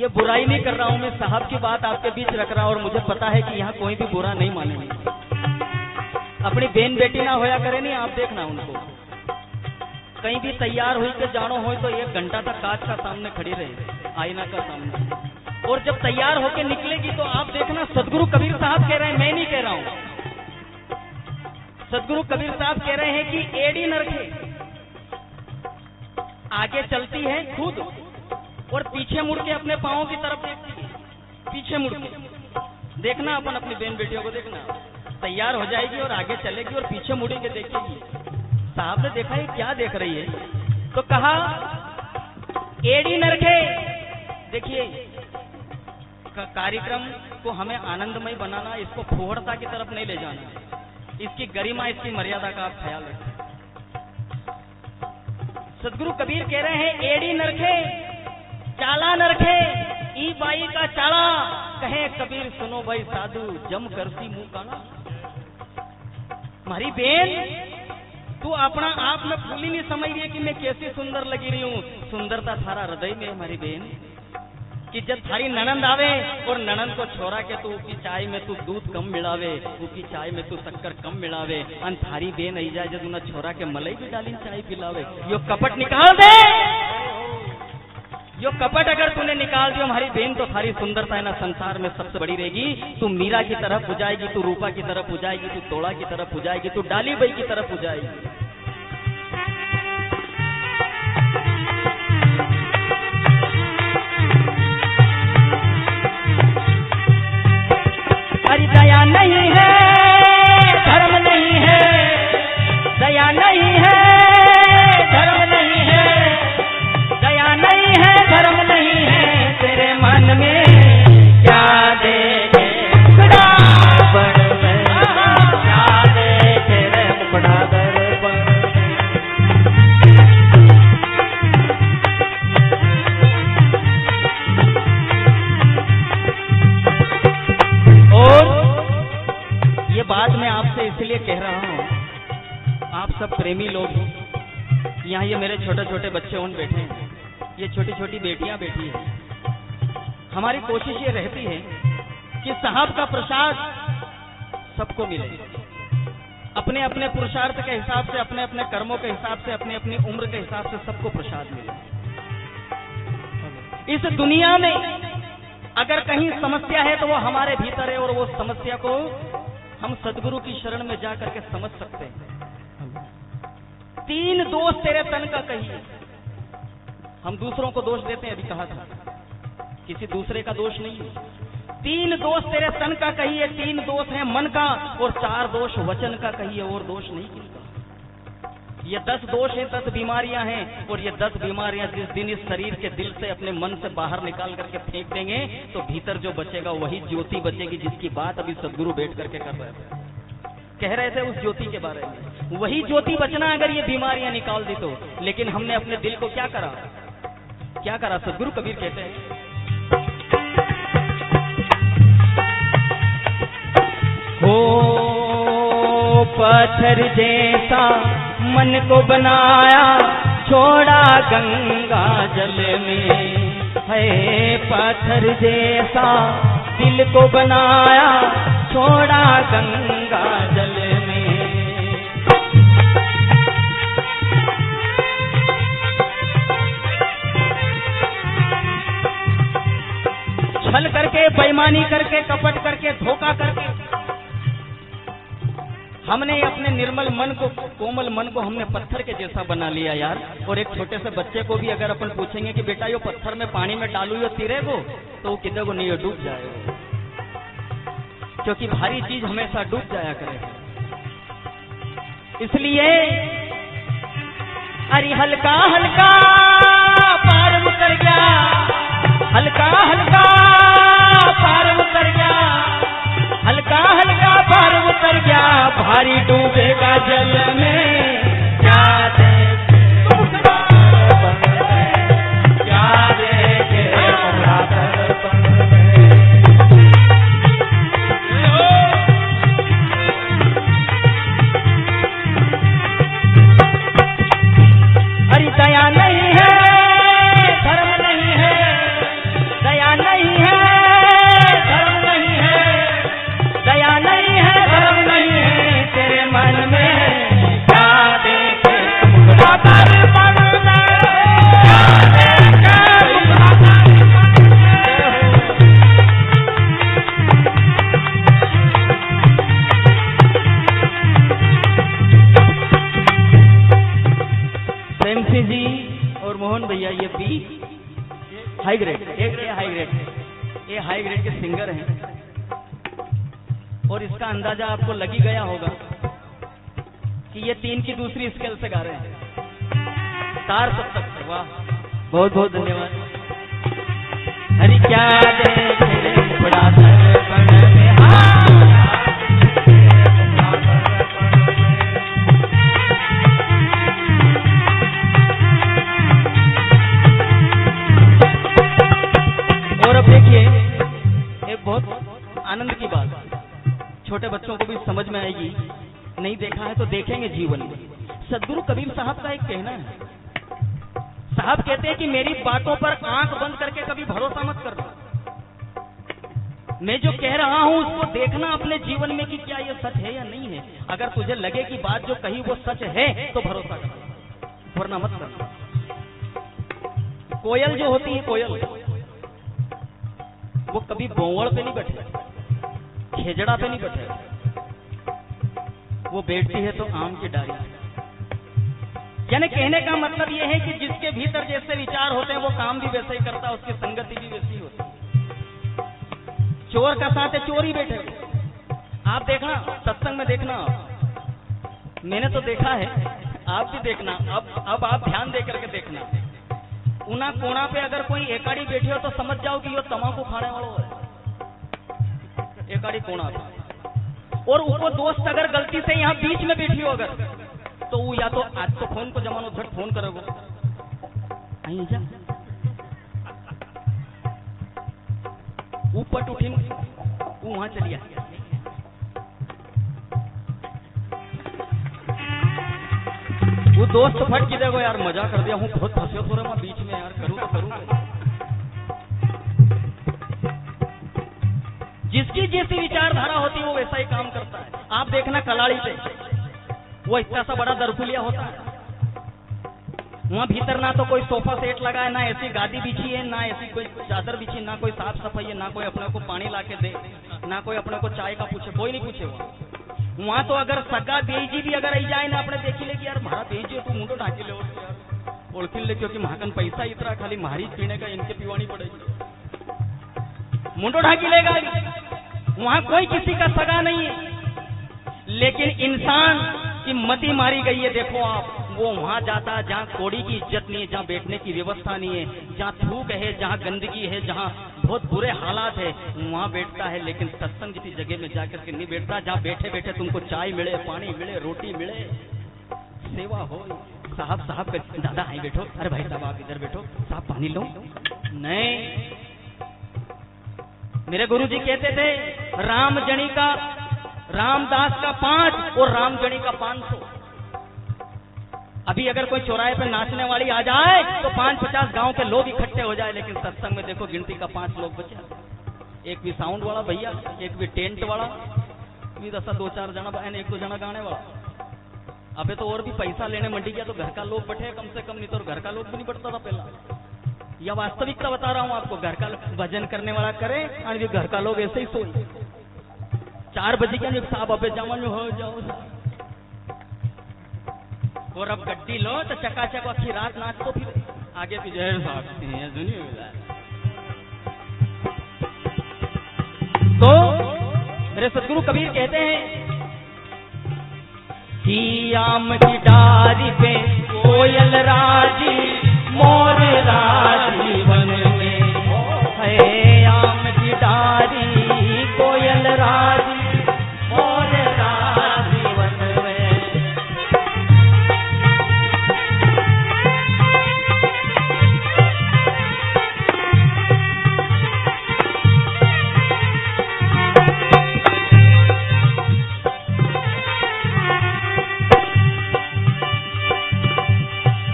ये बुराई नहीं कर रहा हूँ, मैं साहब की बात आपके बीच रख रहा हूँ और मुझे पता है कि यहाँ कोई भी बुरा नहीं मानेंगे। अपनी बहन बेटी ना होया करे नहीं, आप देखना उनको कहीं भी तैयार हुई के जानो हो तो 1 घंटा तक कांच का सामने खड़ी रहे, आईना का सामने, और जब तैयार होके निकलेगी तो आप देखना सदगुरु कबीर साहब कह रहे हैं, मैं नहीं कह रहा हूँ, सदगुरु कबीर साहब कह रहे हैं कि एड़ी न रखे, आगे चलती है खुद और पीछे मुड़ के अपने पांवों की तरफ देखती है, पीछे मुड़ के देखना, अपन अपनी बहन बेटियों को देखना, तैयार हो जाएगी और आगे चलेगी और पीछे मुड़ेंगे देखेगी। साहब ने देखा ये क्या देख रही है, तो कहा एड़ी न रखे। देखिए कार्यक्रम को हमें आनंदमय बनाना, इसको फोहड़ता की तरफ नहीं ले जाना, इसकी गरिमा इसकी मर्यादा का आप ख्याल रखें। सदगुरु कबीर कह रहे हैं एड़ी न रखे, चाला न रखे, ई बाई का चाला, कहे कबीर सुनो भाई साधु जम करती मुंह काला। हमारी बहन तू अपना आप में फूली नहीं समझ रही है कि मैं कैसी सुंदर लगी रही हूँ, सुंदरता थारा हृदय में हमारी बहन, कि जब थारी ननंद आवे और ननंद को छोड़ा के तू की चाय में तू दूध कम मिलावे, की चाय में तू शक्कर कम मिलावे, अन थारी बहन आई जाए जब उन्हें छोड़ा के मलाई भी डाली चाय पिलावे, यो कपट निकाल दे, यो कपट अगर तूने निकाल दिया हमारी बहन तो थारी सुंदरता है ना संसार में सबसे बड़ी रहेगी। तू मीरा की तरफ हो जाएगी, तू रूपा की तरफ हो जाएगी, तू तोड़ा की तरफ हो जाएगी, तू डाली बाई की तरफ हो जाएगी। अरे दया नहीं है, धर्म नहीं है, दया नहीं है, धर्म नहीं है, दया नहीं है, धर्म नहीं है, तेरे मन में क्या देखे मुखड़ा दर्पण में, क्या देखे रे मुखड़ा दर्पण में। और ये बात मैं आपसे इसलिए कह रहा हूँ, आप सब प्रेमी लोग हैं, यहाँ ये मेरे छोटे छोटे बच्चे उन बैठे हैं, ये छोटी छोटी बेटियां बैठी है। हमारी कोशिश ये रहती है कि साहब का प्रसाद सबको मिले, अपने अपने पुरुषार्थ के हिसाब से, अपने अपने कर्मों के हिसाब से, अपनी अपनी उम्र के हिसाब से सबको प्रसाद मिले। इस दुनिया में अगर कहीं समस्या है तो वो हमारे भीतर है, और वो समस्या को हम सदगुरु की शरण में जाकर के समझ सकते हैं। 3 दोष तेरे तन का कहिए, हम दूसरों को दोष देते हैं, अभी कहा था किसी दूसरे का दोष नहीं है। 3 दोष तेरे तन का कहिए, 3 दोष है मन का, और 4 दोष वचन का कहिए, और दोष नहीं किसका। ये 10 दोष हैं, 10 बीमारियां हैं, और ये 10 बीमारियां जिस दिन इस शरीर के दिल से अपने मन से बाहर निकाल करके फेंक देंगे तो भीतर जो बचेगा वही ज्योति बचेगी, जिसकी बात अभी सदगुरु बैठ करके कर रहे थे, कह रहे थे उस ज्योति के बारे में। वही ज्योति बचना अगर ये बीमारियां निकाल दी तो। लेकिन हमने अपने दिल को क्या करा, क्या करा? सदगुरु कबीर कहते हैं, हो पत्थर जैसा मन को बनाया, छोड़ा गंगा जल में, है पत्थर जैसा दिल को बनाया, छोड़ा गंगा जल में। छल करके, बेईमानी करके, कपट करके, धोखा करके हमने अपने निर्मल मन को, कोमल मन को हमने पत्थर के जैसा बना लिया यार। और एक छोटे से बच्चे को भी अगर अपन पूछेंगे कि बेटा ये पत्थर में पानी में डालू यो तिरे को, तो वो किधर को नहीं डूब जाएगा, क्योंकि भारी चीज हमेशा डूब जाया करे। इसलिए अरे हल्का हल्का पार उतर गया, हल्का हल्का पार उतर गया, हल्का हल्का पार उतर गया, भारी डूबेगा जल में, क्या देखे क्या देखे दर्पण में। अरे दया नहीं है, धर्म नहीं है, ग्रेड, एक हाई ग्रेड, ये हाई ग्रेड के सिंगर हैं और इसका अंदाजा आपको लग ही गया होगा कि ये 3 की दूसरी स्केल से गा रहे हैं, तार सप्तक से। वाह, बहुत बहुत धन्यवाद। हरि क्या देखे बड़ा दर्पण में, और अब देखिए एक बहुत आनंद की बात, छोटे बच्चों को भी समझ में आएगी, नहीं देखा है तो देखेंगे जीवन में। सदगुरु कबीर साहब का एक कहना है, साहब कहते हैं कि मेरी बातों पर आंख बंद करके कभी भरोसा मत करना, मैं जो कह रहा हूं उसको देखना अपने जीवन में कि क्या ये सच है या नहीं है। अगर तुझे लगे कि बात जो कही वो सच है तो भरोसा करना, वरना मत करना। कोयल जो होती है, कोयल वो कभी बोवड़ पे नहीं बैठे, खेजड़ा पे नहीं बैठे, वो बैठती है तो आम की डाली। यानी कहने का मतलब यह है कि जिसके भीतर जैसे विचार होते हैं वो काम भी वैसे ही करता है, उसकी संगति भी वैसी होती है। चोर का साथ है, चोर ही बैठे। आप देखना, सत्संग में देखना, मैंने तो देखा है, आप भी देखना। अब आप ध्यान दे करके देखना, उना कोना पे अगर कोई एकाड़ी बैठी हो तो समझ जाओ कि ये तम्बाकू खाने वाला है, एकाड़ी कोना पे। और उसको दोस्त अगर गलती से यहाँ बीच में बैठी हो अगर, तो वो या तो आज तो फोन को जमानो झट फोन करोगे, आई जा ऊपर उठी, वो वहां चलिए। वो दोस्त फट की देखो यार, मजा कर दिया हूँ, बहुत फंसे तो रहा बीच में यार, करूँ तो करूँ। जिसकी जैसी विचारधारा होती है वो वैसा ही काम करता है। आप देखना कलाड़ी पे वो इतना सा बड़ा दरकुलिया होता है, वहां भीतर ना तो कोई सोफा सेट लगा है, ना ऐसी गादी बिछी है, ना ऐसी कोई चादर बिछी, ना कोई साफ सफाई है, ना कोई अपने को पानी ला के दे, ना कोई अपने को चाय का पूछे, कोई नहीं पूछे। वहां तो अगर सगा बेजी भी अगर आई जाए ना, अपने देखी ले कि यार मारा बेजी तू मुंडो ढाकी ले ओळखी ले, क्योंकि महाकन पैसा इतना खाली मारी पीने का इनके पीवानी पड़ेगी, मुंडो ढाकी लेगा। वहां कोई किसी का सगा नहीं है, लेकिन इंसान की मति मारी गई है। देखो आप, वो वहां जाता है जहाँ कोड़ी की इज्जत नहीं है, जहाँ बैठने की व्यवस्था नहीं है, जहाँ थूक है, जहाँ गंदगी है, जहाँ बहुत बुरे हालात है, वहां बैठता है। लेकिन सत्संग जैसी जगह में जाकर के नहीं बैठता, जहाँ बैठे बैठे तुमको चाय मिले, पानी मिले, रोटी मिले, सेवा हो। साहब साहब दादा आई बैठो, अरे भाई साहब आप इधर बैठो, साहब पानी लो। नहीं, मेरे गुरुजी कहते थे रामजनी का, रामदास का 5 और रामजनी का 500। अभी अगर कोई चौराहे पे नाचने वाली आ जाए तो 5-50 गांव के लोग इकट्ठे हो जाए, लेकिन सत्संग में देखो गिनती का 5 लोग बचे, एक भी साउंड वाला भैया, एक भी टेंट वाला, भी दसा 2-4 जना बहन, 1-2 जना गाने वाला। अबे तो और भी पैसा लेने मंडी गया तो घर का लोग बैठे कम से कम, नहीं तो घर का लोग भी नहीं बैठता था पहला। यह वास्तविकता बता रहा हूं आपको, घर का भजन करने वाला करे और घर का लोग ऐसे ही सोए। 4 बजे के साहब अबे जामन हो जाओ, और अब गड्डी लो तो चकाचक अच्छी रात नाच तो फिर आगे पीछे साहब सुनिए। तो मेरे सदगुरु कबीर कहते हैं कि आम की डारी पे कोयल राजी, मोर राजी वन में है, आम की डारी कोयल राजी, मोर राजी वन में।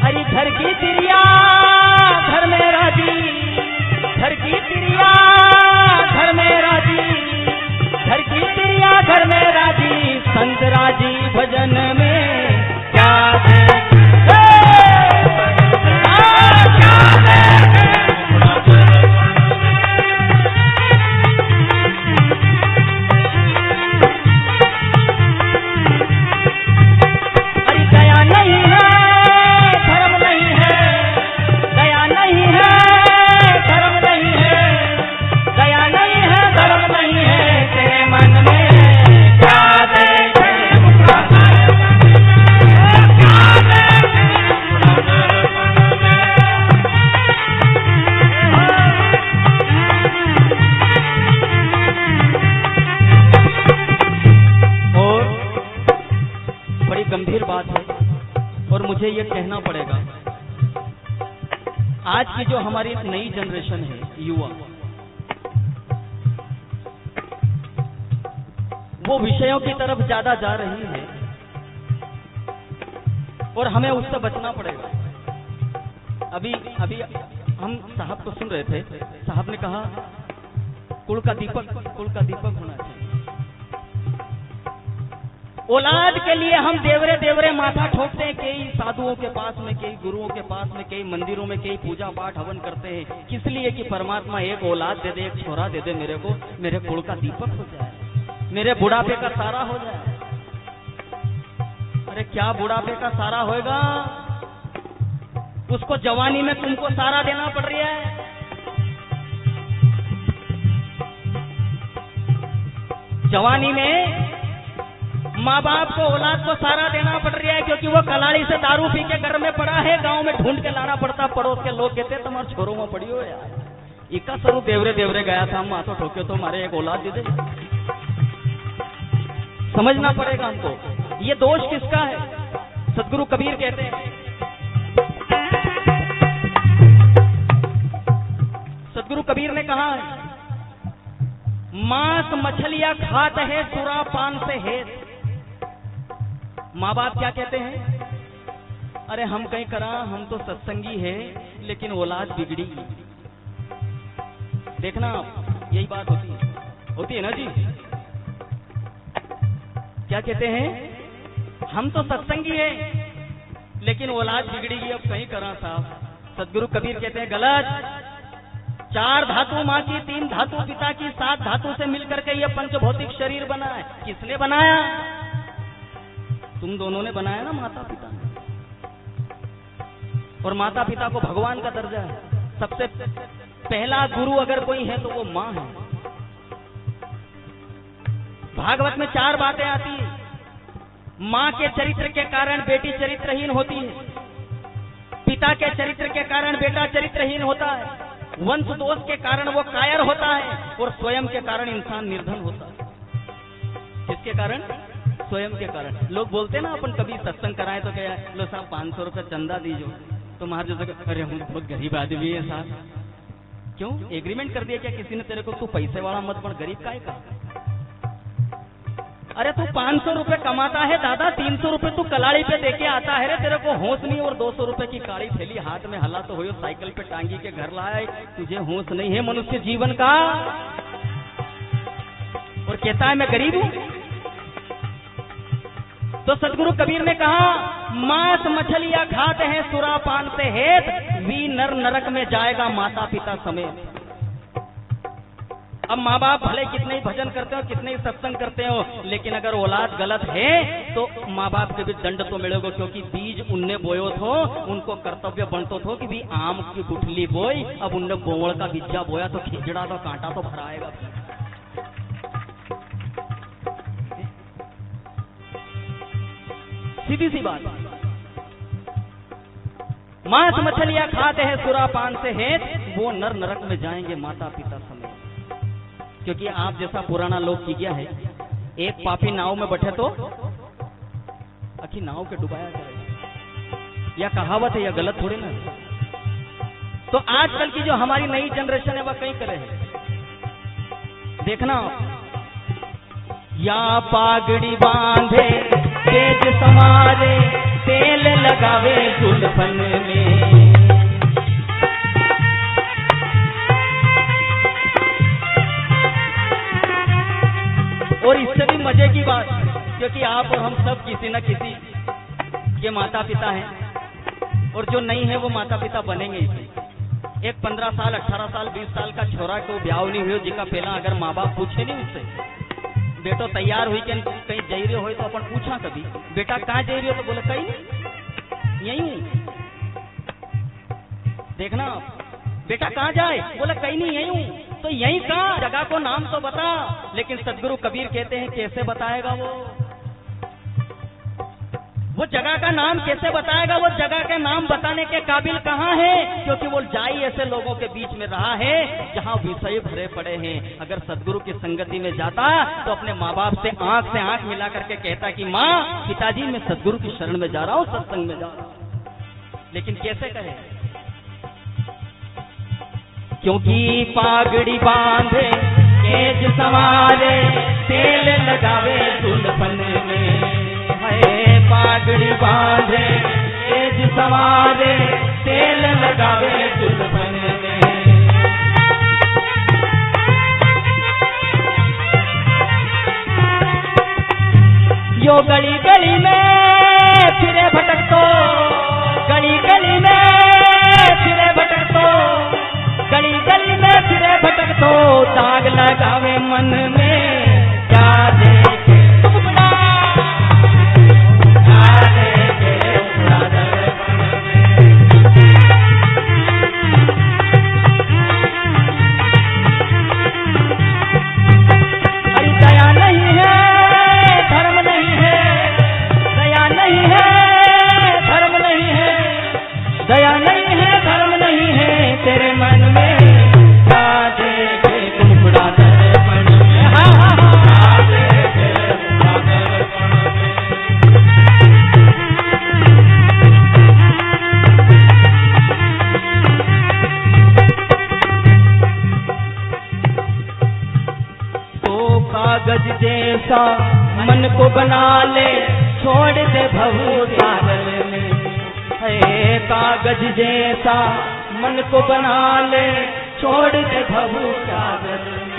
अरे घर की चिड़िया घर में ये कहना पड़ेगा, आज की जो हमारी नई जनरेशन है, युवा, वो विषयों की तरफ ज्यादा जा रही है और हमें उससे बचना पड़ेगा। अभी हम साहब को सुन रहे थे, साहब ने कहा कुल का दीपक होना चाहिए। औलाद के लिए हम देवरे माथा ठोकते हैं, कई साधुओं के पास में, कई गुरुओं के पास में, कई मंदिरों में, कई पूजा पाठ हवन करते हैं, किस लिए कि परमात्मा एक औलाद दे दे, एक छोरा दे दे मेरे को, मेरे कुल का दीपक हो जाए, मेरे बुढ़ापे का सारा हो जाए। अरे क्या बुढ़ापे का सारा होएगा, उसको जवानी में तुमको सारा देना पड़ रहा है। जवानी में माँ बाप को, औलाद को सारा देना पड़ रहा है, क्योंकि वो कलाड़ी से दारू पी के घर में पड़ा है, गांव में ढूंढ के लाना पड़ता, पड़ोस के लोग कहते तुम्हारे छोरों में पड़ी हो यार। इक्का स्वरूप देवरे गया था, हम माथो ठोके तो हमारे एक औलाद दे दे। समझना पड़ेगा हमको, ये दोष किसका है। सदगुरु कबीर कहते हैं, सदगुरु कबीर ने कहा मांस मछलियां खात है सुरा पान से हेत। माँ बाप क्या कहते हैं, अरे हम कहीं करा, हम तो सत्संगी है लेकिन औलाद बिगड़ी। देखना यही बात होती है ना जी। क्या कहते हैं, हम तो सत्संगी है लेकिन औलाद बिगड़ी गई, अब कहीं करा साहब। सदगुरु कबीर कहते हैं गलत। 4 धातु माँ की, 3 धातु पिता की, 7 धातु से मिलकर के ये पंचभौतिक शरीर बना है। किसने बनाया, तुम दोनों ने बनाया ना, माता पिता ने। और माता पिता को भगवान का दर्जा है। सबसे पहला गुरु अगर कोई है तो वो माँ है। भागवत में 4 बातें आती है। माँ के चरित्र के कारण बेटी चरित्रहीन होती है, पिता के चरित्र के कारण बेटा चरित्रहीन होता है, वंश दोष के कारण वो कायर होता है, और स्वयं के कारण इंसान निर्धन होता है। किसके कारण, स्वयं के कारण। लोग बोलते ना अपन कभी सत्संग कराए तो क्या, लो साहब 500 रुपये चंदा दीजिए, तो महाराज जैसे अरे हम बहुत गरीब आदमी है साहब। क्यों एग्रीमेंट कर दिया क्या किसी ने तेरे को, तू पैसे वाला मत बन, गरीब काहे का। अरे तू 500 रुपए कमाता है दादा, 300 रुपए तू कलाड़ी पे देके आता है रे, तेरे को होश नहीं। और 200 रुपए की काली थैली हाथ में हला तो हो, साइकिल पे टांगी के घर लाए, तुझे होश नहीं है मनुष्य जीवन का। और कहता है मैं गरीब हूं। तो सदगुरु कबीर ने कहा मांस मछलियां खाते हैं सुरा पान से हेत, वी नर नरक में जाएगा माता पिता समेत। अब माँ बाप भले कितने ही भजन करते हो, कितने ही सत्संग करते हो, लेकिन अगर औलाद गलत है तो माँ बाप के भी दंड तो मिलेगा, क्योंकि बीज उनने बोयो थो, उनको कर्तव्य बनतो थो कि भी आम की गुठली बोई, अब उनने गोवड़ का बीजा बोया तो खिचड़ा तो कांटा तो भराएगा। सीधी सी बात। मांस मछलियां खाते हैं सुरा पान से हेत, वो नर नरक में जाएंगे माता पिता समेत। क्योंकि आप जैसा पुराना लोग की गया है, एक पापी नाव में बैठे तो अखी नाव के डुबाया जाएगा। यह कहावत है, यह गलत थोड़ी ना। तो आजकल की जो हमारी नई जनरेशन है वह कहीं करे है। देखना, या पागड़ी बांधे तेज समारे, तेल लगावे जुल्फन में। और इससे भी मजे की बात, क्योंकि आप और हम सब किसी न किसी के माता पिता हैं, और जो नहीं है वो माता पिता बनेंगे इसे। एक 15 साल 18 साल 20 साल का छोरा को ब्याह नहीं हुई, जिसका पहला अगर माँ बाप पूछे नहीं उससे, बेटो तैयार हुई कि कहीं जा रहे हो, तो अपन पूछा कभी बेटा कहाँ जा रही हो, तो बोले कहीं नहीं, यही हूँ। देखना, बेटा कहाँ जाए, बोले कहीं नहीं, यही हूँ। तो यही कहाँ, जगह को नाम तो बता। लेकिन सदगुरु कबीर कहते हैं कैसे बताएगा वो जगह का नाम कैसे बताएगा, वो जगह का नाम बताने के काबिल कहाँ है, क्योंकि वो जाई ऐसे लोगों के बीच में रहा है जहाँ विषय भरे पड़े हैं। अगर सदगुरु की संगति में जाता तो अपने माँ बाप से आंख मिला करके कहता कि माँ पिताजी मैं सदगुरु की शरण में जा रहा हूँ, सत्संग में जा रहा हूँ। लेकिन कैसे कहे? क्योंकि पागड़ी बांधे केज संवारे तेल लगावे दुल्हन में, है पागड़ी बांधे केज संवारे तेल लगावे दुल्हन में। यो गली गली में फिरे भटकतो, गली गली में फिरे भटकतो, गली गली में फिरे भटकतो, दाग लगावे मन में क्या देखे टुकड़ा, क्या देखे टुकड़ा दर्पण में। अरे दया नहीं है, धर्म नहीं है, दया नहीं है, धर्म नहीं है, दया नहीं है, धर्म नहीं है, तेरे मन में क्या देखे टुकड़ा दर्पण में। क्या देखे टुकड़ा दर्पण में। तो कागज जैसा मन को बना ले, छोड़ दे भव सागल में, है कागज जैसा मन को बना ले, छोड़ दे भव सागल में।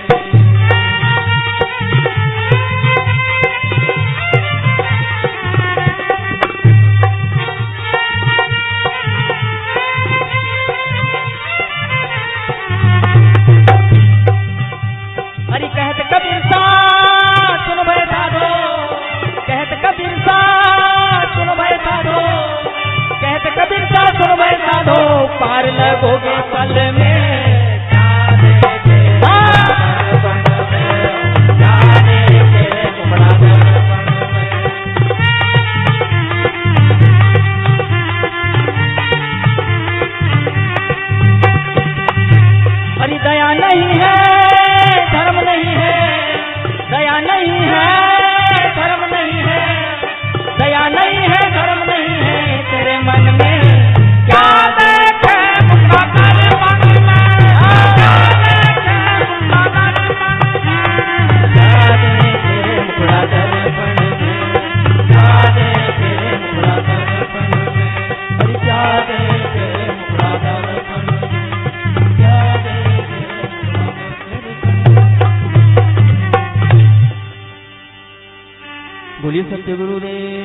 हरि कहत कबीर सा सुन भय साधो, कहत कबीर सा सुन भय साधो, कहत कबीर सा सुन भय साधो, पार लगोगे पल में क्या देखे दर्पण में, क्या देखे टुकड़ा दर्पण में। हरि दया नहीं है, धर्म नहीं है, दया नहीं है, धर्म नहीं है, दया नहीं है, धर्म नहीं है, तेरे मन में क्या देखे टुकड़ा दर्पण में, क्या देखे टुकड़ा दर्पण में, क्या देखे टुकड़ा दर्पण में, क्या देखे टुकड़ा दर्पण में। हरि क्या देखे टुकड़ा दर्पण में, क्या देखे टुकड़ा दर्पण में। बोलिए सत्य गुरुदेव